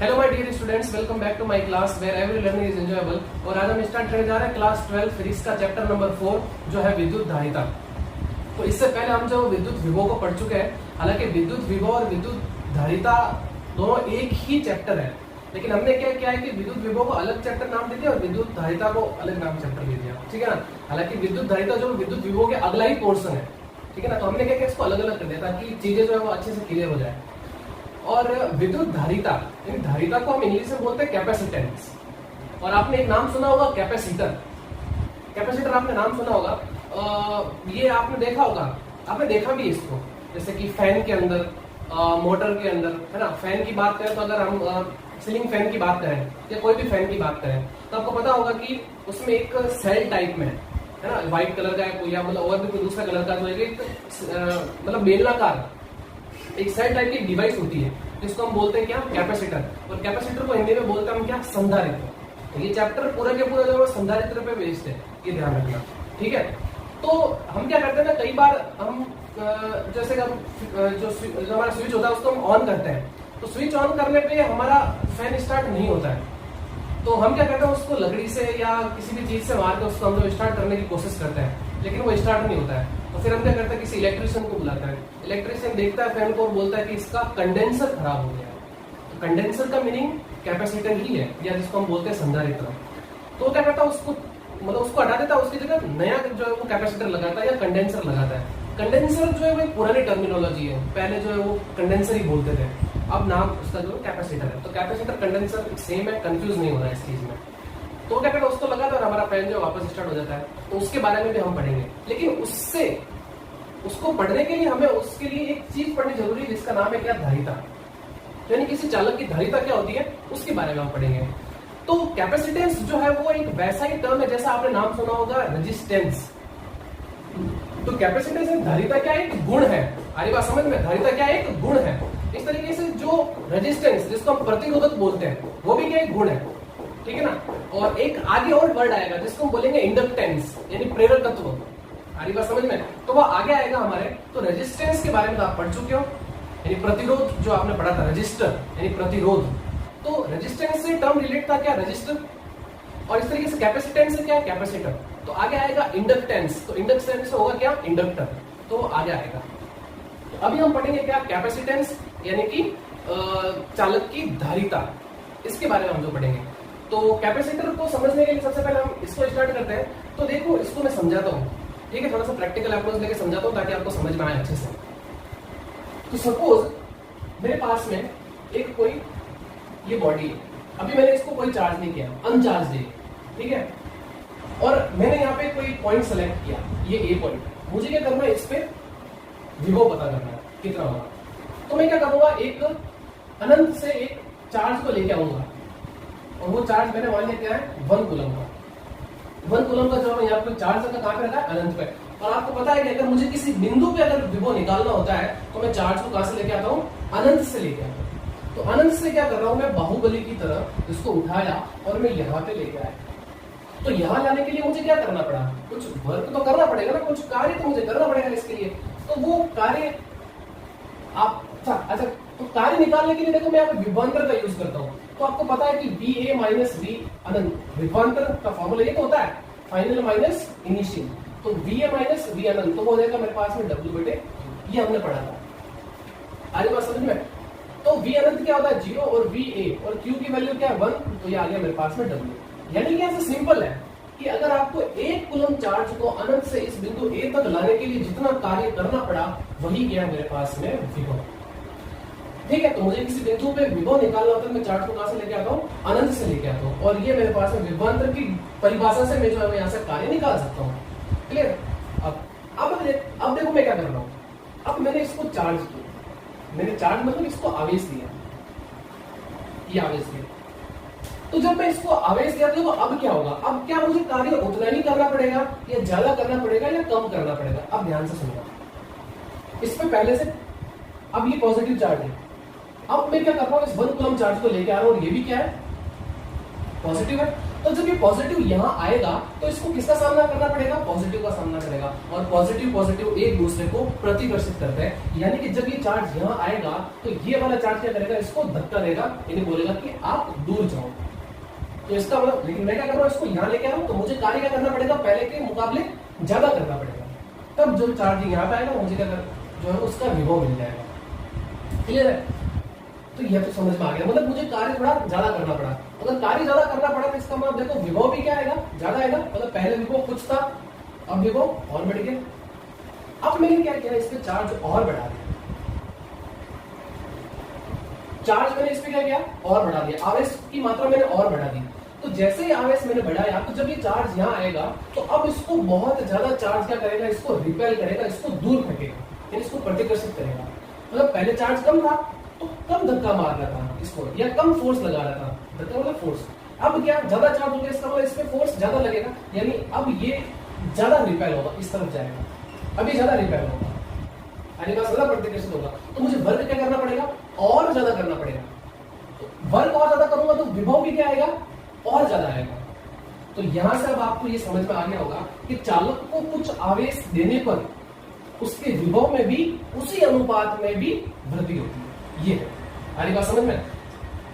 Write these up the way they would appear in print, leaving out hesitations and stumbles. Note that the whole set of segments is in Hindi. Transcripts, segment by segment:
Hello my dear students, welcome back to my class where every learning is enjoyable. और आज हम स्टार्ट करने जा रहे हैं क्लास 12 फिर इसका चैप्टर नंबर 4 जो है विद्युत धारिता। तो इससे पहले हम जो विद्युत विभव को पढ़ चुके हैं। हालांकि विद्युत विभव और विद्युत धारिता दोनों एक ही चैप्टर है, लेकिन हमने क्या किया है कि विद्युत विभव को अलग चैप्टर नाम दे दिया और विद्युत धारिता को अलग नाम चैप्टर दे दिया, ठीक है ना। हालांकि विद्युत धारिता जो विद्युत विभव के अगला ही पोर्शन है, ठीक है ना। तो हमने क्या किया, इसको अलग अलग कर दिया ताकि चीजें जो है वो अच्छे से क्लियर हो जाए। और विद्युत धारिता, धारिता को हम इंग्लिश में बोलते हैं कैपेसिटेंस। और आपने एक नाम सुना होगा कैपेसिटर। कैपेसिटर आपने नाम सुना होगा। ये आपने देखा होगा, आपने देखा भी इसको, जैसे कि फैन के अंदर, मोटर के अंदर, है ना। फैन की बात करें तो अगर हम सीलिंग फैन की बात करें या कोई भी फैन की बात करें तो आपको पता होगा कि उसमें एक सेल टाइप में है ना, व्हाइट कलर का है कोई, या मतलब और भी कोई दूसरा कलर का, तो एक मतलब बेलनाकार एक सेल टाइप की डिवाइस होती है जिसको हम बोलते हैं क्या, कैपेसिटर। और कैपेसिटर को हिंदी में बोलते हैं हम क्या, संधारित्र। ये चैप्टर पूरा के पूरा जो है संधारित्र पे बेस्ड है, ये ध्यान रखना, ठीक है। तो हम क्या करते हैं ना, कई बार हम जैसे हम जो हमारा स्विच होता है उसको हम ऑन करते हैं, तो स्विच ऑन करने पे हमारा फैन स्टार्ट नहीं होता है। तो हम क्या करते हैं, उसको लकड़ी से या किसी भी चीज से मार के उसको हम जो स्टार्ट करने की कोशिश करते हैं, लेकिन वो स्टार्ट नहीं होता है। तो फिर हम क्या करते हैं, किसी इलेक्ट्रिशियन को बुलाते हैं। इलेक्ट्रिशियन देखता है फैन को और बोलता है कि इसका कंडेंसर खराब हो गया है। तो कंडेंसर का मीनिंग कैपेसिटर ही है, या जिसको हम बोलते हैं संधारित्र। तो क्या करता है, उसको मतलब उसको हटा देता है, उसकी जगह नया जो है वो कैपेसिटर लगाता है या कंडेंसर लगाता है। कंडेंसर जो है वो पुरानी टर्मिनोलॉजी है, पहले जो है वो कंडेंसर ही बोलते थे, अब नाम उसका जो कैपेसिटर है। तो कैपेसिटर कंडेंसर सेम है, कंफ्यूज नहीं होना इस चीज में। तो क्या करता है, उसको लगाता है और हमारा फैन जो वापस स्टार्ट हो जाता है। तो उसके बारे में भी हम पढ़ेंगे, लेकिन उससे उसको पढ़ने के लिए हमें उसके लिए एक चीज पढ़नी जरूरी है जिसका नाम है क्या, धारिता। यानी किसी चालक की धारिता क्या होती है उसके बारे में हम पढ़ेंगे। तो कैपेसिटेंस जो है वो एक वैसा ही टर्म है जैसा आपने नाम सुना होगा रेजिस्टेंस। तो कैपेसिटेंस धारिता क्या एक गुण है, हमारी बात समझ में, धारिता क्या एक गुण है। इस तरीके से जो रेजिस्टेंस जिसको हम प्रतिरोधक बोलते हैं वो भी क्या एक गुण है, ठीक है ना। और एक आगे और वर्ड आएगा जिसको हम बोलेंगे इंडक्टेंस, यानी प्रेरकत्व। हमारी बात समझ में, तो वो आगे आएगा हमारे। तो रेजिस्टेंस के बारे में तो आप पढ़ चुके हो, यानी प्रतिरोध जो आपने पढ़ा था, रजिस्टर यानी प्रतिरोध। तो रेजिस्टेंस से टर्म रिलेट था क्या, रजिस्टर। और इस तरीके से कैपेसिटेंस से क्या है, कैपेसिटर। तो आगे आएगा इंडक्टेंस, तो इंडक्टेंस होगा क्या, इंडक्टर। तो आगे आएगा। तो अभी हम पढ़ेंगे क्या, कैपेसिटेंस यानी कि चालक की धारिता, इसके बारे में हम जो पढ़ेंगे। तो कैपेसिटर को समझने के लिए सबसे पहले हम इसको स्टार्ट करते हैं। तो देखो, इसको मैं समझाता हूँ, ठीक है, थोड़ा सा प्रैक्टिकल अप्रोच लेके समझाता हूँ ताकि आपको समझ में आए अच्छे से। तो सपोज मेरे पास में एक कोई ये बॉडी है, अभी मैंने इसको कोई चार्ज नहीं किया, अनचार्ज है, ठीक है। और मैंने यहाँ पे कोई पॉइंट सेलेक्ट किया, ये ए पॉइंट। मुझे क्या करना है, इस पे विभव पता करना है कितना होगा। तो मैं क्या करूंगा, एक अनंत से एक चार्ज को लेके आऊंगा, और वो चार्ज मैंने मान लिया क्या है, 1 कूलम का। 1 कूलम का जो यहाँ पे चार्ज का कहाँ पे रखा है, अनंत पे। और आपको पता है कि अगर मुझे किसी बिंदु पे अगर विभव निकालना होता है तो मैं चार्ज को कहां से लेके आता हूँ, अनंत से लेके आता हूँ। तो अनंत से क्या कर रहा हूं मैं, बाहुबली की तरह इसको उठाया और मैं यहाँ पे लेके आया। तो यहाँ लाने के लिए मुझे क्या करना पड़ा, कुछ वर्क तो करना पड़ेगा ना, कुछ कार्य तो मुझे करना पड़ेगा इसके लिए। तो वो कार्य आप अच्छा, तो कार्य निकालने के लिए देखो मैं यहाँ पे विभवांतर का यूज करता हूँ। तो आपको पता है कि VA माइनस V अनंत, विभवांतर का फॉर्मूला ये तो होता है, फाइनल माइनस इनिशियल। तो VA माइनस V अनंत, तो वो हो जाएगा मेरे पास में W बटे, ये हमने पढ़ा था, आ रही बात समझ में। तो V अनंत क्या होता है, 0, और VA और Q की वैल्यू क्या है, 1, तो ये आ गया मेरे पास में W। यानी कि ऐसा सिंपल है कि अगर आपको 1 कूलम चार्ज को अनंत से इस बिंदु A तक लाने के लिए जितना कार्य करना पड़ा वही गया मेरे पास में विभव, ठीक है। तो मुझे किसी बिंदु पे विभव निकालना होता है, मैं चार्ज को कहां से लेके आता हूँ, अनंत से लेके आता हूँ। और ये मेरे पास में विभवांतर की परिभाषा से मैं जो है यहाँ से कार्य निकाल सकता हूँ, क्लियर। अब देखो मैं क्या कर रहा हूँ, अब मैंने इसको चार्ज किया, मैंने चार्ज मतलब इसको आवेश दिया, ये आवेश दिया। तो जब मैं इसको आवेश दिया तो अब क्या होगा, अब क्या मुझे कार्य उतना ही करना पड़ेगा या ज्यादा करना पड़ेगा या कम करना पड़ेगा। अब ध्यान से सुनना, इस पे पहले से अब ये पॉजिटिव चार्ज है, अब मैं क्या कर रहा हूं, इस 1 कूलम चार्ज को लेके आ रहा हूं, और ये भी क्या है, पॉजिटिव है। तो जब ये पॉजिटिव यहाँ आएगा तो इसको किसका सामना करना पड़ेगा, पॉजिटिव का सामना करेगा, और पॉजिटिव पॉजिटिव एक दूसरे को प्रतिकर्षित करते हैं। यानी कि जब ये चार्ज यहाँ आएगा तो ये वाला चार्ज क्या करेगा, इसको धक्का देगा, यानी बोलेगा कि आप दूर जाओ। तो इसका मतलब, लेकिन मैं क्या कर रहा हूँ, इसको यहाँ लेके आ रहा हूँ, तो मुझे कार्य क्या करना पड़ेगा, पहले के मुकाबले ज्यादा करना पड़ेगा, तब जो चार्ज यहाँ पे आएगा मुझे क्या जो है उसका विभव मिल जाएगा। क्लियर है? तो यह तो समझ में आ गया, मतलब मुझे कार्य थोड़ा ज्यादा करना पड़ा। अगर कार्य ज्यादा करना पड़ा तो इसका मतलब देखो विभव भी क्या आएगा, ज्यादा आएगा। मतलब पहले विभव कुछ था, अब विभव और बढ़ गया। अब मैंने क्या किया, इस पे चार्ज और बढ़ा दिया, चार्ज मैंने इस पे क्या किया, और बढ़ा दिया, आवेश की मात्रा मैंने और बढ़ा दी। तो जैसे ही आवेश मैंने बढ़ाया तो जब ये चार्ज यहाँ आएगा तो अब इसको बहुत ज्यादा चार्ज क्या करेगा, इसको रिपेल करेगा, इसको दूर फेंकेगा, यानी इसको प्रतिकर्षित करेगा। मतलब पहले चार्ज कम था तो कम धक्का मार रहा था इसको, या कम फोर्स लगा रहा था, धक्का मतलब फोर्स। अब क्या ज्यादा चार्ज हो गया, इसका मतलब इसमें फोर्स ज्यादा लगेगा, यानी अब ये ज्यादा रिपेल होगा, इस तरफ जाएगा, अभी ज्यादा रिपेल होगा, ज्यादा प्रतिकर्षित होगा। तो मुझे वर्ग क्या करना पड़ेगा, और ज्यादा करना पड़ेगा। तो वर्ग और ज्यादा करूंगा तो विभव भी क्या आएगा, और ज्यादा आएगा। तो यहां से अब आपको ये समझ में आ गया होगा कि चालक को कुछ आवेश देने पर उसके विभव में भी उसी अनुपात में भी वृद्धि होती है। ये है बात समझ में,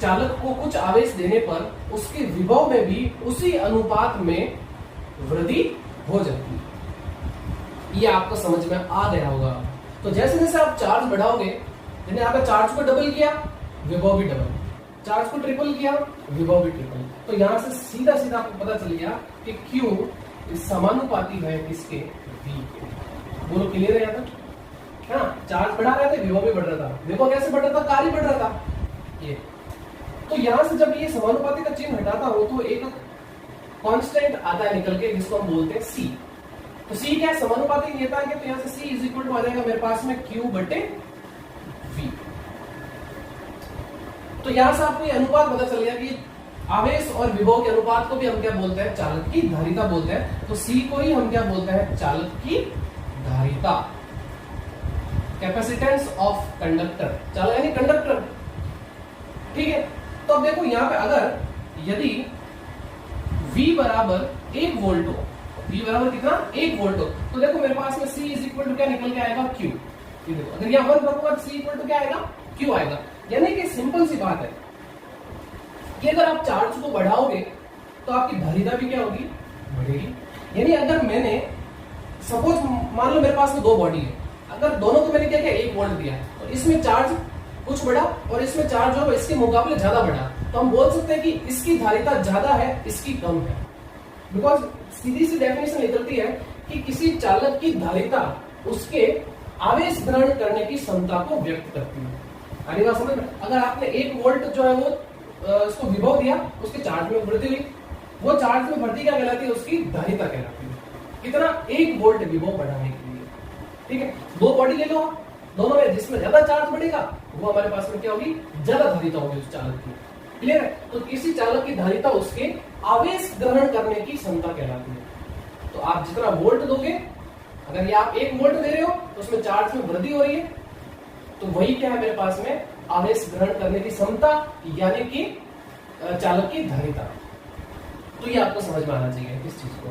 चालक को कुछ आवेश देने पर उसके विभव में भी उसी अनुपात में वृद्धि हो जाती है। ये आपको समझ में आ गया होगा। तो जैसे जैसे आप चार्ज बढ़ाओगे, यानी आपने चार्ज को डबल किया, विभव भी डबल, चार्ज को ट्रिपल किया, विभव भी ट्रिपल। तो यहां से सीधा सीधा आपको पता चल गया कि Q समानुपाती है किसके, V के। बोलो क्लियर है यहाँ तक? हाँ, चार्ज बढ़ा रहे थे, विभव भी बढ़ रहा था। विभव कैसे बढ़ रहा था, कार्य बढ़ रहा था ये। तो यहां से जब ये समानुपाती का चिन्ह हटाता हो तो एक कांस्टेंट आता है निकल के, जिसको हम बोलते हैं C। तो C क्या है, समानुपाती नियतांक है, तो यहां से C इज इक्वल टू आ जाएगा मेरे पास में Q बटे V। तो यहां से आपको ये अनुपात पता चल गया कि आवेश और विभव के अनुपात को भी हम क्या बोलते हैं, चालक की धारिता बोलते हैं। तो C को ही हम क्या बोलते हैं, चालक की धारिता, कैपेसिटेंस ऑफ कंडक्टर, चालक यानी कंडक्टर। ठीक है, तो अब देखो यहां पे अगर यदि V बराबर 1 वोल्ट हो, V बराबर कितना, 1 वोल्ट हो, तो देखो मेरे पास में C इज इक्वल टू क्या निकल के आएगा, Q। ये देखो अगर यहां 1 रखूंगा तो C इक्वल टू क्या आएगा, Q आएगा। यानी कि सिंपल सी बात है कि अगर आप चार्ज को बढ़ाओगे तो आपकी धारिता भी क्या होगी, बढ़ेगी। यानी अगर मैंने सपोज मान लो मेरे पास में 2 बॉडी है, अगर दोनों को मैंने क्या किया, 1 वोल्ट दिया, तो इसमें चार्ज कुछ बढ़ा और इसमें चार्ज जो है इसके मुकाबले ज्यादा बढ़ा, तो हम बोल सकते हैं कि इसकी धारिता ज्यादा है, इसकी कम है। बिकॉज सीधी सी डेफिनेशन निकलती है कि किसी चालक की धारिता उसके आवेश ग्रहण करने की क्षमता को व्यक्त करती है। आगे बात समझ में, अगर आपने 1 वोल्ट जो है वो उसको विभव दिया, उसके चार्ज में वृद्धि हुई, वो चार्ज में वृद्धि क्या कहलाती है, उसकी धारिता कहलाती है। कितना, 1 वोल्ट विभव बढ़ाने के लिए। ठीक है, 2 बॉडी ले लो, दोनों में जिसमें ज्यादा चार्ज बढ़ेगा वो हमारे पास में क्या होगी, ज्यादा धारिता होगी उस चालक की। क्लियर है? तो किसी चालक की धारिता उसके आवेश ग्रहण करने की क्षमता कहलाती है। तो आप जितना वोल्ट दोगे, अगर ये आप 1 वोल्ट दे रहे हो तो उसमें चार्ज में वृद्धि हो रही है, तो वही क्या है मेरे पास में, आवेश ग्रहण करने की क्षमता, यानी कि चालक की धारिता। तो ये आपको समझ में आना चाहिए इस चीज को।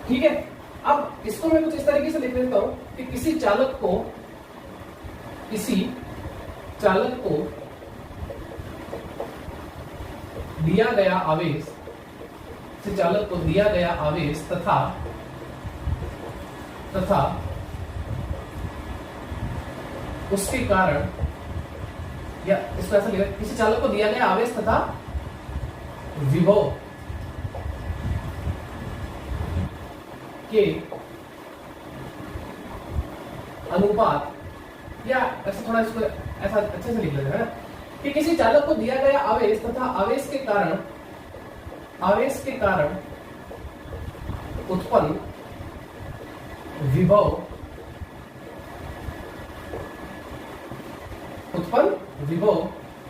ठीक है, अब इसको मैं कुछ इस तरीके से लिख देता हूं कि किसी चालक को दिया गया आवेश, चालक को दिया गया आवेश तथा उसके कारण, या इसको ऐसा लिखा, किसी चालक को दिया गया आवेश तथा विभव के अनुपात, या ऐसा थोड़ा इसको ऐसा अच्छे से लिख लेते हैं कि किसी चालक को दिया गया आवेश तथा आवेश के कारण उत्पन्न विभव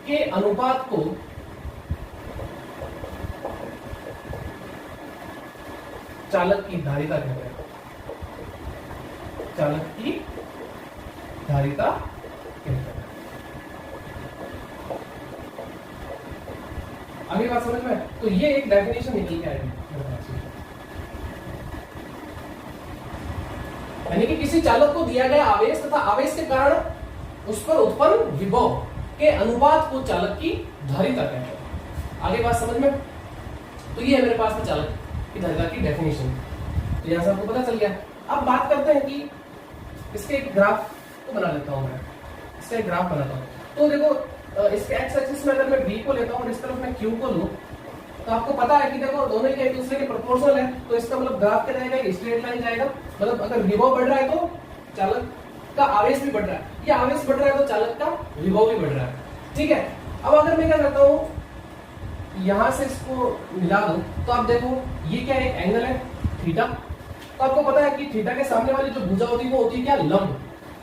के अनुपात को चालक की धारिता कहते हैं। चालक की धारिता कहते हैं। अगली बात समझ में? तो ये एक डेफिनेशन निकल के आएगी, यानी कि किसी चालक को दिया गया आवेश तथा आवेश के कारण उस पर उत्पन्न विभव के अनुपात को चालक की धारिता कहते हैं। आगे बात समझ में? तो ये है मेरे पास में चालक की धारिता की डेफिनेशन। तो यहां से आपको पता चल गया। अब बात करते हैं कि इसके एक ग्राफ को बना लेता हूं मैं, इसका एक ग्राफ बनाता हूं। तो देखो इसके एक्स एक्सिस में अगर मैं बी को लेता हूं और इस तरफ मैं क्यू को लूं, तो आपको पता है कि देखो दोनों के एक दूसरे के प्रोपोर्शनल है, तो इसका मतलब ग्राफ क्या रहेगा, स्ट्रेट लाइन जाएगा। मतलब अगर विभव बढ़ रहा है तो चालक का आवेश भी बढ़ रहा है, या आवेश बढ़ रहा है तो चालक का विभव भी बढ़ रहा है। ठीक है। अब अगर मैं क्या करता हूं, यहां से इसको मिला दूं, तो आप देखो ये क्या एक एंगल है थीटा। तो आपको पता है कि थीटा के सामने वाली जो भुजा होती है वो होती है क्या, लंब,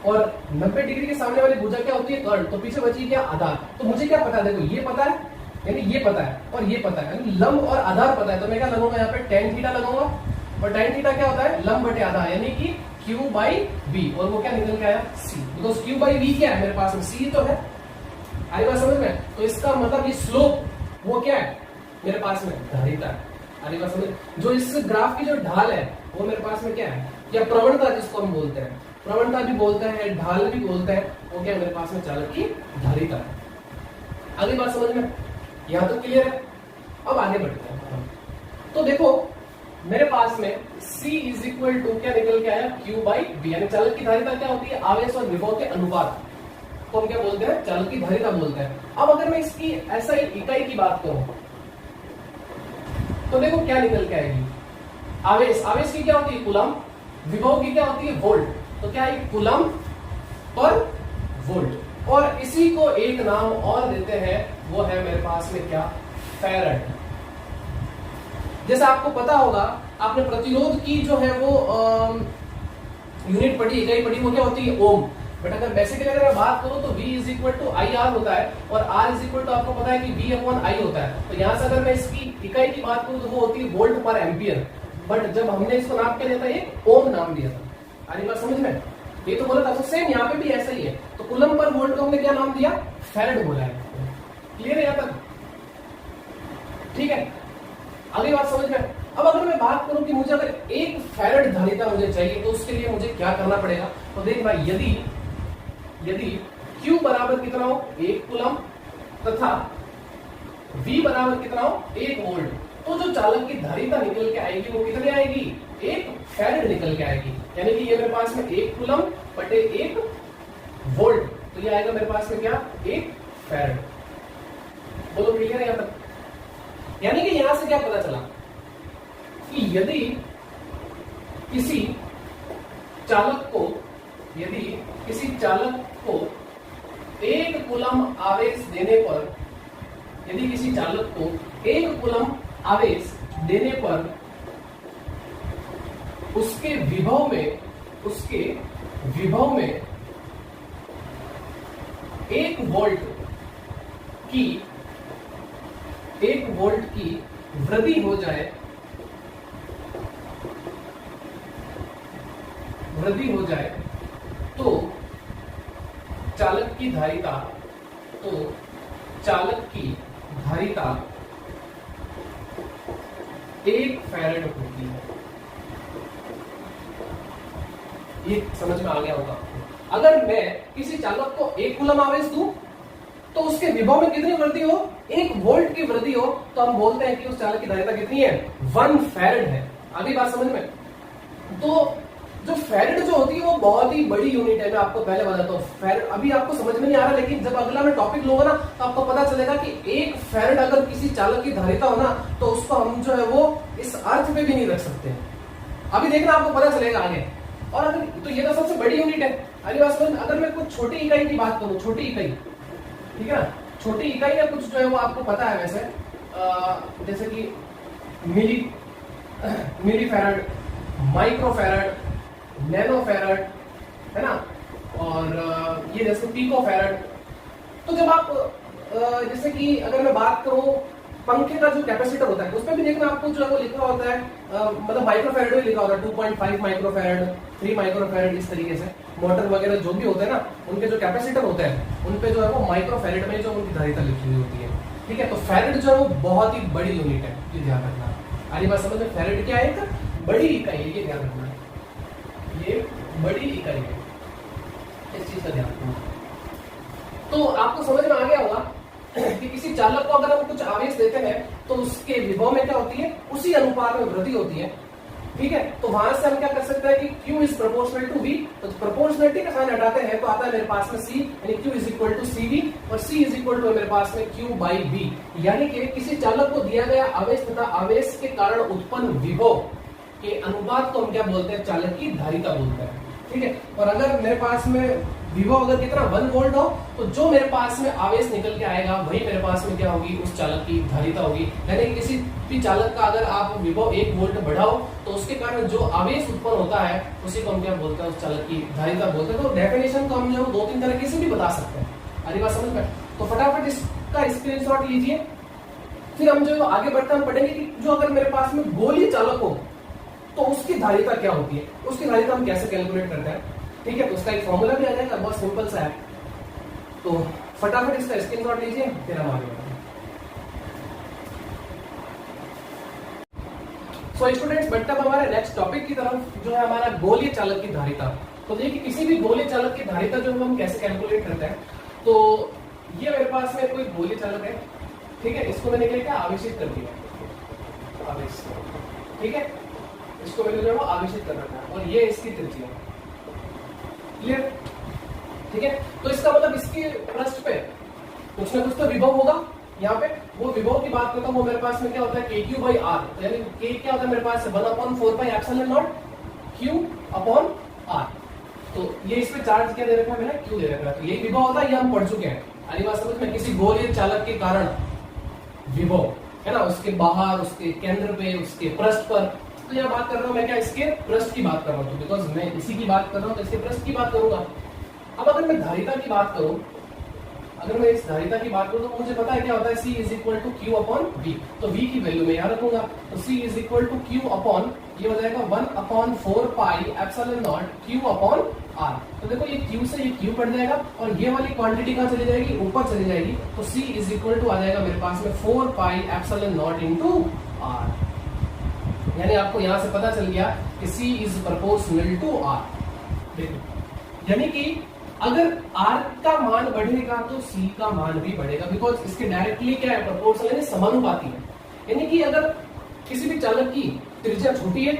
और 90 डिग्री के सामने वाली भुजा क्या होती है, कर्ण। तो पीछे बची क्या, आधार। तो मुझे क्या पता है, देखो ये पता है, यानी ये पता है और ये पता है, यानी लंब और आधार पता है। तो मैं क्या लगाऊंगा यहाँ पे, tan थीटा लगाऊंगा, और tan थीटा क्या होता है, लंब बटे आधार, यानी कि q बाई बी, और वो क्या निकल के आया, c। Because q by B क्या है मेरे पास में, c तो है। आई बात समझ में? तो इसका मतलब ये स्लोप वो क्या है मेरे पास में, धारिता है। आई बात समझ? जो इस ग्राफ की जो ढाल है वो मेरे पास में क्या है, या प्रवणता जिसको हम बोलते हैं, प्रवणता भी बोलते हैं, ढाल भी बोलते हैं, वो क्या मेरे पास में चालक की धारिता है। अगली बात समझ में? यहां तो क्लियर है। अब आगे बढ़ते हैं। तो देखो मेरे पास में C इज इक्वल टू क्या निकल के आया, Q बाई बी, यानी चालक की धारिता क्या होती है, आवेश और विभव के अनुपात को हम क्या बोलते हैं, चालक की धारिता बोलते हैं। अब अगर मैं इसकी ऐसा इकाई की बात करूं, तो देखो क्या निकल के आएगी, आवेश, आवेश की क्या होती है, कूलम, विभव की क्या होती है, वोल्ट। तो क्या है, कूलम पर वोल्ट। और इसी को एक नाम और देते हैं, वो है मेरे पास में क्या, फैराड। जैसे आपको पता होगा, आपने प्रतिरोध की जो है वो यूनिट पढ़ी, इकाई पढ़ी, वो क्या होती है, ओम। बट अगर बेसिकली अगर मैं बात करूं तो V is equal to I R होता है, और R इज इक्वल टू आपको पता है कि V अपॉन आई होता है। तो यहां से अगर मैं इसकी इकाई की बात करूं तो वो होती है वोल्ट पर एम्पियर। बट जब हमने इसको नाम क्या दिया था, ये ओम नाम दिया था। आगे बात समझ में? ये तो बोला था, तो सेम यहाँ पे भी ऐसा ही है। तो कूलम पर वोल्ट को हमने क्या नाम दिया, फैराड बोला है। क्लियर है यहाँ तक? ठीक है। अगली बात समझ में? अब अगर मैं बात करूं कि मुझे अगर एक फैराड धारिता मुझे चाहिए, तो उसके लिए मुझे क्या करना पड़ेगा। तो देख भाई, यदि Q बराबर कितना हो, 1 कूलम, तथा V बराबर कितना हो, 1 वोल्ट, तो जो चालक की धारिता निकल के आएगी वो कितनी आएगी, 1 फैराड निकल के आएगी। यानी कि ये मेरे पास में 1 कूलम बटे 1 वोल्ट, तो ये आएगा मेरे पास में क्या, 1 फैराड। बोलो क्लियर है यहाँ तक? यानी कि यहां से क्या पता चला कि यदि किसी चालक को 1 कूलम आवेश देने पर, यदि किसी चालक को 1 कूलम आवेश देने पर उसके विभव में 1 वोल्ट की वृद्धि हो जाए, तो चालक की धारिता 1 फैराड होती है। ये समझ में आ गया होगा। अगर मैं किसी चालक को 1 कूलम आवेश दूं, तो उसके विभव में कितनी वृद्धि हो, 1 वोल्ट की वृद्धि हो, तो हम बोलते हैं कि उस चालक की धारिता कितनी है, 1 फैराड है। अभी बात समझ में? तो जो फैराड जो होती है वो बहुत ही बड़ी यूनिट है। मैं आपको पहले बताता हूँ, फैराड अभी आपको समझ में नहीं आ रहा, लेकिन जब अगला मैं टॉपिक लूंगा ना, तो आपको पता चलेगा कि 1 फैराड अगर किसी चालक की धारिता हो ना, तो उसको हम जो है वो इस अर्थ पे भी नहीं रख सकते। अभी देखना, आपको पता चलेगा आगे। और अगर तो ये तो सबसे बड़ी यूनिट है। अगर मैं कुछ छोटी इकाई की बात करूं, छोटी इकाई, ठीक है ना, छोटी इकाई या कुछ जो है वो आपको पता है वैसे, जैसे कि milli farad, micro farad, nano farad, है ना, और ये जैसे पिको फैराड। तो जब आप जैसे कि अगर मैं बात करूं पंखे का जो कैपेसिटर होता है, उसमें भी देखना आपको जो है वो लिखा होता है, मतलब माइक्रो फैराड में लिखा होता है 2.5 माइक्रो फैराड, 3 माइक्रो फैराड, इस तरीके से। मोटर वगैरह जो भी होते हैं ना, उनके जो कैपेसिटर होते हैं उन पे जो है वो माइक्रो फैराड में जो उनकी धारिता लिखी हुई होती है। ठीक है, तो फेरेड जो है वो बहुत ही बड़ी यूनिट है, ये ध्यान रखना। आगे बात समझ में, फेरेड क्या है? एक बड़ी इकाई है, ये ध्यान रखना, ये बड़ी इकाई है, इस चीज का ध्यान रखना। तो आपको समझ में आ गया होगा कि किसी चालक को अगर हम कुछ आवेश देते हैं तो उसके विभव में क्या होती है, उसी अनुपात में वृद्धि होती है। ठीक है, तो वहां से हम क्या कर सकते हैं कि Q is proportional to V, तो प्रोपोर्शनलिटी का साइन हटाते हैं तो आता है मेरे पास में C, यानी Q is equal to CV, और C इज इक्वल टू मेरे पास में Q बाई V। यानी कि किसी चालक को दिया गया आवेश तथा आवेश के कारण उत्पन्न विभव के अनुपात को हम क्या बोलते हैं? चालक की धारिता बोलते हैं। ठीक है, और अगर मेरे पास में विभव अगर कितना 1 वोल्ट हो तो जो मेरे पास में आवेश निकल के आएगा वही मेरे पास में क्या होगी? उस चालक की धारिता होगी। यानी किसी भी चालक का अगर आप विभव 1 वोल्ट बढ़ाओ तो उसके कारण जो आवेश उत्पन्न होता है उसी को हम क्या बोलते हैं? उस चालक की धारिता बोलते हैं। तो डेफिनेशन को हम जो 2-3 तरीके से भी बता सकते हैं। अरे बात समझ में? तो फटाफट इसका स्क्रीनशॉट लीजिए, फिर हम जो आगे बढ़ते हम पढ़ेंगे कि जो अगर मेरे पास में गोलीय चालक हो तो उसकी धारिता क्या होती है, उसकी धारिता हम कैसे कैलकुलेट करते हैं। ठीक है, तो उसका एक फॉर्मूला भी आ जाएगा, बहुत सिंपल सा है। तो फटाफट इसका स्क्रीनशॉट लीजिए, फिर हम आगे बढ़ते हैं। सो स्टूडेंट्स, बढ़ते हैं हमारे नेक्स्ट टॉपिक की तरफ, जो है हमारा गोलीय चालक की धारिता। तो देखिए, किसी भी गोलीय चालक की धारिता जो हम कैसे कैलकुलेट करते हैं, तो ये मेरे पास में कोई गोलीय चालक है। ठीक है, इसको मैंने क्या आवेशित कर दिया, आवेश। ठीक है, इसको मैंने जो है आवेशित कर रखा है, और ये इसकी त्रिज्या। क्लियर? ठीक है, तो इसका मतलब इसके पृष्ठ पे कुछ ना कुछ तो विभव होगा। यहाँ पे वो विभव की बात करता हूँ, वो मेरे पास में क्या होता है? KQ बाई R, तो यानी K क्या होता है मेरे पास? 1/4 pi epsilon naught Q upon R। तो ये इस पे चार्ज क्या दे रखा है मैंने? Q दे रखा है, तो यही विभव होता है, ये हम पढ़ चुके हैं। अरे बात समझ में? किसी गोलीय चालक के कारण विभव है ना, उसके बाहर, उसके केंद्र पे, उसके पृष्ठ पर। तो यहाँ बात कर रहा हूँ मैं क्या? इसके पृष्ठ की बात कर रहा हूँ, बिकॉज मैं इसी की बात कर रहा हूँ तो इसके पृष्ठ की बात करूंगा। अब अगर मैं धारिता की बात करूं, अगर मैं इस धारिता की बात करूं तो मुझे पता है क्या होता है? C is equal to Q upon V। तो V की वैल्यू मैं यहाँ रखूंगा, तो C is equal to Q upon, ये हो जाएगा 1/4 pi epsilon naught Q upon R। तो देखो, ये Q से ये Q कट जाएगा और ये वाली क्वांटिटी कहाँ चली जाएगी? ऊपर चली जाएगी। तो C इज इक्वल टू आ जाएगा मेरे पास में 4 पाई एप्सिलॉन नॉट इंटू R। यानी आपको यहां से पता चल गया कि C is proportional to R। देखो, यानी कि अगर R का मान बढ़ेगा तो C का मान भी बढ़ेगा, बिकॉज इसके डायरेक्टली क्या है? प्रोपोर्शनल, यानी समानुपाती है। यानी कि अगर किसी भी चालक की त्रिज्या छोटी है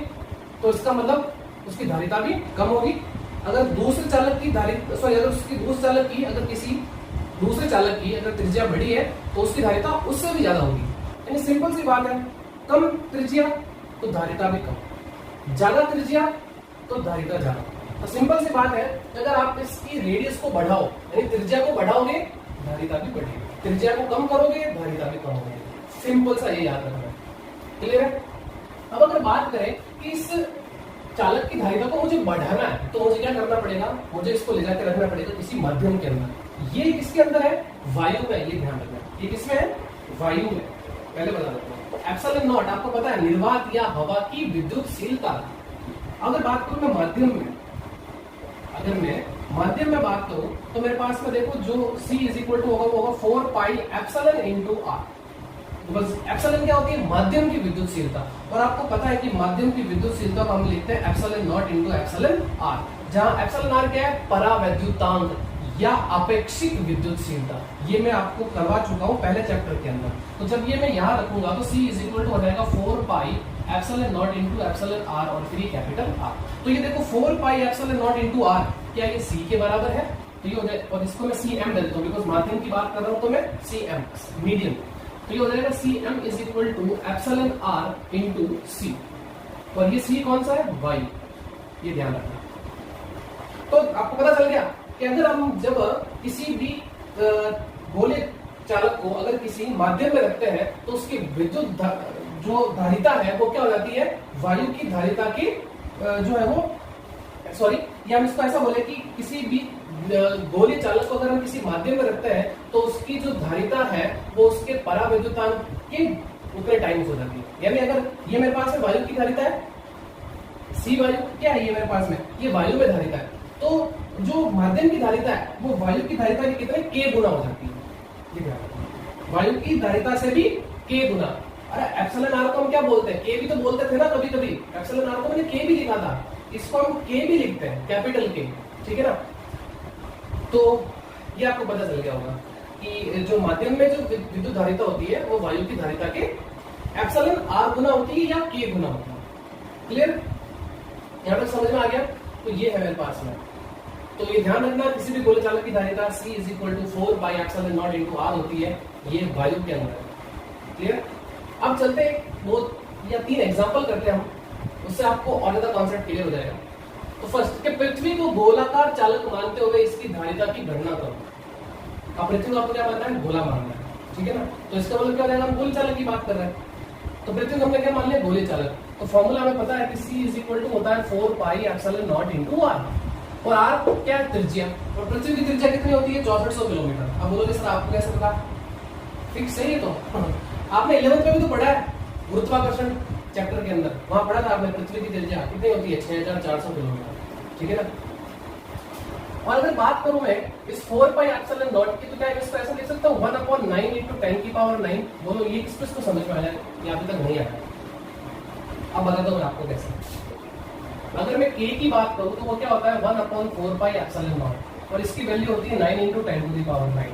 तो इसका मतलब उसकी धारिता भी कम होगी। अगर दूसरे चालक की धारिता, सॉरी, अगर उसकी दूसरे चालक की, अगर किसी दूसरे चालक की अगर त्रिज्या बड़ी है तो उसकी धारिता उससे भी ज्यादा होगी। यानी सिंपल सी बात है, कम त्रिज्या तो धारिता भी कम, ज्यादा त्रिज्या तो धारिता ज्यादा। तो सिंपल सी बात है, अगर आप इसकी रेडियस को बढ़ाओ, यानी त्रिज्या को बढ़ाओगे धारिता भी बढ़ेगी, त्रिज्या को कम करोगे धारिता भी कम होगी। सिंपल सा ये याद रखना है। क्लियर है? अब अगर बात करें कि इस चालक की धारिता को मुझे बढ़ाना है तो मुझे क्या करना पड़ेगा? मुझे इसको ले जाकर रखना पड़ेगा किसी माध्यम के अंदर। ये किसके अंदर है? वायु में। ये ध्यान रखना, ये किसमें है? वायु में। पहले बता देता हूँ, एप्सिलॉन नॉट आपको पता है निर्वात या हवा की विद्युतशीलता। अगर बात करूं मैं माध्यम में, अगर मैं माध्यम में बात करूं तो मेरे पास में देखो जो C इज इक्वल टू होगा 4 पाई एप्सिलॉन इंटू R। बस एप्सिलॉन क्या होती है? माध्यम की विद्युतशीलता। और आपको पता है कि माध्यम की विद्युतशीलता को हम लिखते हैं epsilon not into epsilon R, जहां एप्सिलॉन R क्या है? परावैद्युतांक या अपेक्षित विद्युतशीलता। ये मैं आपको करवा चुका हूं पहले चैप्टर के अंदर। तो जब ये मैं यहां रखूंगा तो C इज इक्वल टू हो जाएगा 4 पाई epsilon not into epsilon R और फिर कैपिटल R। तो ये देखो 4 पाई एप्सिलॉन नॉट इंटू R, क्या ये C के बराबर है? तो ये हो जाए, और इसको मैं CM देता हूँ बिकॉज माध्यम की बात कर रहा हूँ तो मैं CM मीडियम। तो ये हो जाएगा CM is equal to epsilon R into C, और ये C कौन सा है? वायु। ये ध्यान रखना। तो आपको पता चल गया कि अगर हम जब किसी भी गोलीय चालक को अगर किसी माध्यम में रखते हैं तो उसकी विद्युत जो धारिता है वो क्या हो जाती है? वायु की धारिता की जो है वो, सॉरी, या हम इसको ऐसा बोले कि किसी भी गोलीय चालक को अगर हम किसी माध्यम में रखते हैं तो उसकी जो धारिता है वो उसके परावैद्युतांक के उतने टाइम्स हो जाती है। यानी अगर ये मेरे पास में वायु की धारिता है, C वायु क्या है? ये मेरे पास में ये वायु में धारिता है, तो जो माध्यम की धारिता है वो वायु की धारिता के कितने K गुना हो जाती है। ये ध्यान रखना। वायु की धारिता से भी k गुना। अरे एप्सिलॉन आर को हम क्या बोलते हैं, k भी तो बोलते थे ना कभी कभी। एप्सिलॉन आर को मैंने k भी लिखा था, इसको हम k भी लिखते हैं, कैपिटल K, ठीक है ना। तो ये आपको पता चल गया होगा कि जो माध्यम में जो विद्युत धारिता होती है वो वायु की धारिता के एप्सिलॉन आर गुना होती है या k गुना होती है। क्लियर, यहां तक समझ में आ गया। तो ये है मेरे पास में, तो ये ध्यान रखना किसी भी गोले चालक की धारिता C = 4 by epsilon naught into R होती है, ये वायु के अंदर है। क्लियर, अब चलते हैं 2 या 3 एग्जांपल करते हैं हम, उससे आपको और ज्यादा कॉन्सेप्ट क्लियर हो जाएगा। तो फर्स्ट कि पृथ्वी को गोलाकार चालक मानते हुए इसकी धारिता की गणना करो। अब पृथ्वी को आपको क्या मानना है, गोला मानना है, ठीक है ना। तो इसका मतलब क्या हो जाएगा, हम गोले चालक की बात कर रहे हैं, तो पृथ्वी को हमने क्या मान लिया, गोले चालक। तो फॉर्मूला हमें पता है कि C = होता है 4 pi epsilon naught into R, और R क्या है, त्रिज्या, और पृथ्वी की त्रिज्या कितनी होती है, 6400 किलोमीटर। अब बोलोगे सर आपको कैसे पता, फिक्स है ये तो आपने 11th में भी तो पढ़ा है, गुरुत्वाकर्षण चैप्टर के अंदर, वहां पढ़ा था आपने पृथ्वी की त्रिज्या कितनी होती है, 6400 किलोमीटर, ठीक है ना। और अगर बात करूं मैं इस 4 pi epsilon naught की, तो क्या इसको ऐसा लिख सकता हूं 1/9 × 10⁹। बोलो ये किस को समझ में आया, ये अभी तक नहीं आया। अब बताता हूं आपको कैसे। अगर मैं k की बात करूं तो वो क्या होता है 1/4 pi epsilon naught, और इसकी वैल्यू होती है 9 × 10⁹।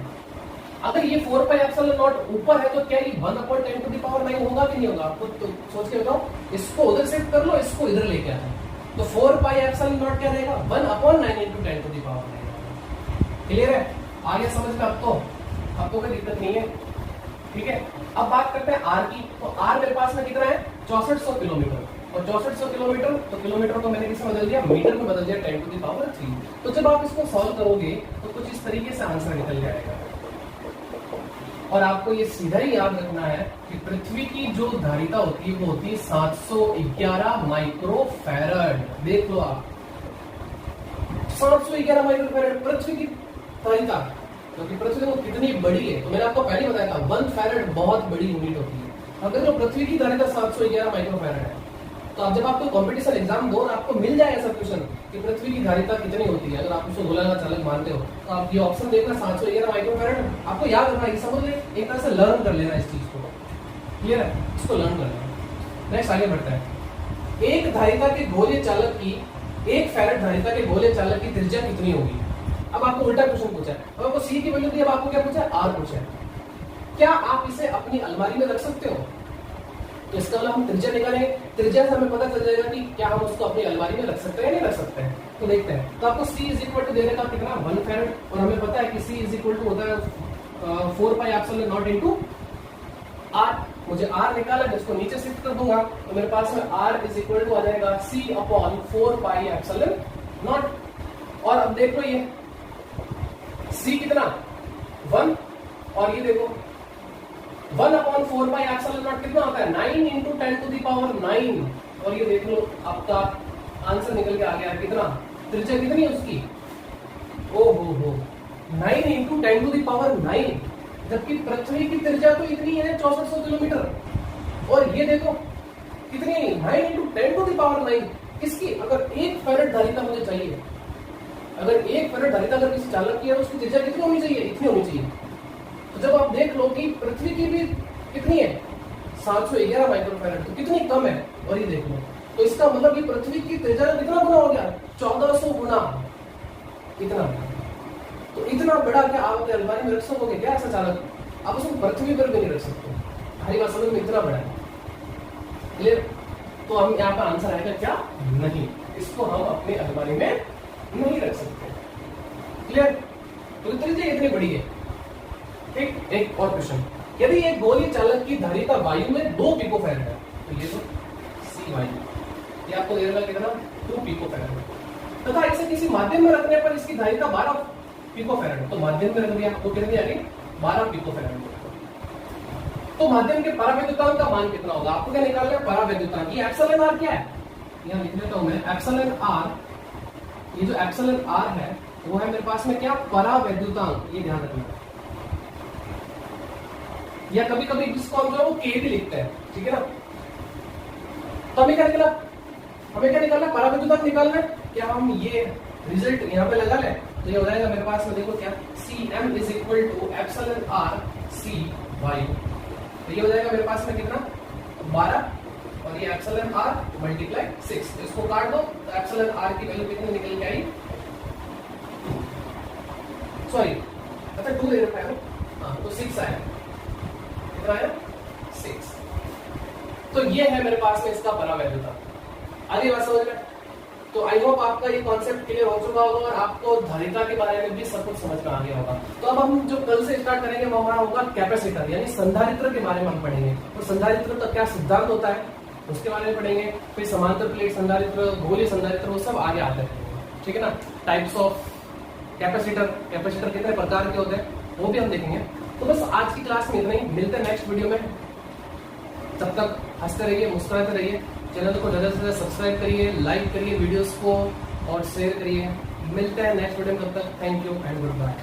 अगर ये 4 pi epsilon naught ऊपर है तो क्या ये 1/10⁹ होगा कि नहीं होगा, आपको तो सोच के बताओ। इसको उधर शिफ्ट कर लो, इसको इधर लेके आ जाओ, तो 4 pi epsilon naught क्या रहेगा, 1/9 × 10⁻⁴। क्लियर है, आगे समझ में। अब तो कोई दिक्कत नहीं है, ठीक है। अब बात करते हैं R की, तो R मेरे पास में कितना है, 6400 किलोमीटर, और 6400 किलोमीटर, तो किलोमीटर को मैंने किसमें बदल दिया, मीटर में बदल दिया, 10⁻3। तो जब आप इसको सॉल्व करोगे तो कुछ इस तरीके से आंसर निकल जाएगा। और आपको ये सीधा ही याद रखना है कि पृथ्वी की जो धारिता होती है वो होती है 711 माइक्रोफैरड। देख लो आप, 711 माइक्रोफैरड पृथ्वी की धारिता, क्योंकि पृथ्वी तो कितनी बड़ी है, तो मैंने आपको पहले बताया था 1 फैरड बहुत बड़ी यूनिट होती है। अगर जो पृथ्वी की धारिता 711 माइक्रोफैरड है, तो आप जब आपको कॉम्पिटिशन एग्जाम दो, आपको मिल जाए ऐसा क्वेश्चन कि पृथ्वी की धारिता कितनी होती है, अगर आप उसको गोलाकार चालक मानते हो, तो आप ये ऑप्शन देखना 711 माइक्रोफैरड, आपको याद रखना, ये समझ ले, एक तरह से लर्न कर लेना इस चीज को। क्लियर है, इसको लर्न कर लेना। नेक्स्ट आगे बढ़ता है, एक धारिता के गोले चालक की, 1 फैरड धारिता के गोले चालक की त्रिज्या कितनी होगी। अब आपको उल्टा क्वेश्चन पूछा है, अब आपको सी की वैल्यू दी, अब आपको क्या पूछा है, आर पूछा है। क्या आप इसे अपनी अलमारी में रख सकते हो, तो इसका मतलब हम त्रिज्या निकालेंगे, त्रिज्या से हमें पता चल जाएगा कि क्या हम उसको अपनी अलमारी में रख सकते हैं या नहीं रख सकते हैं। तो देखते हैं, तो आपको C = देने का कितना 1 फैरड, और हमें पता है कि C = होता है 4 pi epsilon naught into R। मुझे R निकाला, जिसको नीचे शिफ्ट कर दूंगा, तो मेरे पास में R = आ जाएगा C/4 pi epsilon naught। और अब देखो ये C कितना 1, और ये देखो 1/4 pi epsilon naught कितना होता है, 9 × 10⁹ और ये देख लो आपका आंसर निकल के आ गया कितना, त्रिज्या कितनी है उसकी, ओ हो 9 × 10⁹, जबकि पृथ्वी की त्रिज्या तो इतनी है 6400 किलोमीटर, और ये देखो कितनी 9 × 10⁹। इसकी अगर 1 फैरड धारिता मुझे चाहिए, अगर 1 फैरड धारिता अगर किसी चालक की है, उसकी त्रिज्या कितनी होनी चाहिए, इतनी होनी चाहिए। तो जब आप देख लो कि पृथ्वी की भी कितनी है 711 माइक्रोफैरड, तो कितनी कम है, और ये देख लो, तो इसका मतलब कि पृथ्वी की त्रिज्या कितना गुना हो गया, 1400 गुना, इतना। तो इतना बड़ा क्या आप अपने अलमारी में रख सकोगे क्या ऐसा चालक, आप उसको पृथ्वी पर भी नहीं रख सकते। हमारी बात समझ में, इतना बड़ा है। क्लियर, तो हम यहाँ पर आंसर आएगा क्या, नहीं, इसको हम अपने अलमारी में नहीं रख सकते। क्लियर, तो त्रिज्या इतनी बड़ी है। ठीक, एक और क्वेश्चन, यदि एक गोली चालक की धारिता वायु में 2 पिकोफैरड है, तो ये तो सी वायु, ये आपको दे देगा कितना 2 पिकोफैरड, तथा इसे किसी माध्यम में रखने पर इसकी धारिता 12 पिकोफैरड, तो माध्यम में रख दिया, आपको कितनी आ गई 12 पिकोफैरड। तो माध्यम के परावैद्युतांक का मान कितना होगा, आपको क्या निकालना है, परावैद्युतांक। ये एप्सिलॉन आर क्या है, यहाँ लिख लेता हूं मैं, एप्सिलॉन आर, ये जो एप्सिलॉन आर है वो है मेरे पास में क्या, परावैद्युतांक, ये ध्यान रखना। या कभी कभी इसको हम जो है वो K भी लिखते हैं, ठीक है ना। तो हमें क्या निकला, परावैद्युतांक निकालना है, क्या हम ये रिजल्ट यहाँ पे लगा लें, तो ये हो जाएगा मेरे पास में, देखो क्या, Cm = एप्सिलॉन आर C वायु। तो ये हो जाएगा मेरे पास में कितना 12 और ये एप्सिलॉन आर मल्टीप्लाई 6। तो इसको काट दो तो एप्सिलॉन आर की वैल्यू कितनी निकल के आई, सॉरी अच्छा 2 ले रखा है, हाँ तो 6 आया, कितना आया 6। तो ये है मेरे पास में इसका बड़ा वैल्यू था। आगे बात समझ में? तो आई होप आपका ये कॉन्सेप्ट क्लियर हो चुका होगा और आपको धारिता के बारे में भी सब कुछ समझ में आ गया होगा। तो अब हम जो कल से स्टार्ट करेंगे वो हमारा होगा कैपेसिटर यानी संधारित्र के बारे में हम पढ़ेंगे। और संधारित्र का क्या सिद्धांत होता है उसके बारे में पढ़ेंगे, फिर समांतर प्लेट संधारित्र, गोलीय संधारित्र, वो सब आगे आते हैं, ठीक है ना। टाइप्स ऑफ कैपेसिटर, कैपेसिटर कितने प्रकार के होते हैं वो भी हम देखेंगे। तो बस आज की क्लास में इतना ही, मिलते हैं नेक्स्ट वीडियो में। तब तक हंसते रहिए, मुस्कुराते रहिए, चैनल को ज़्यादा से ज़्यादा सब्सक्राइब करिए, लाइक करिए वीडियोस को और शेयर करिए। मिलते हैं नेक्स्ट वीडियो में, तब तक thank you and good bye.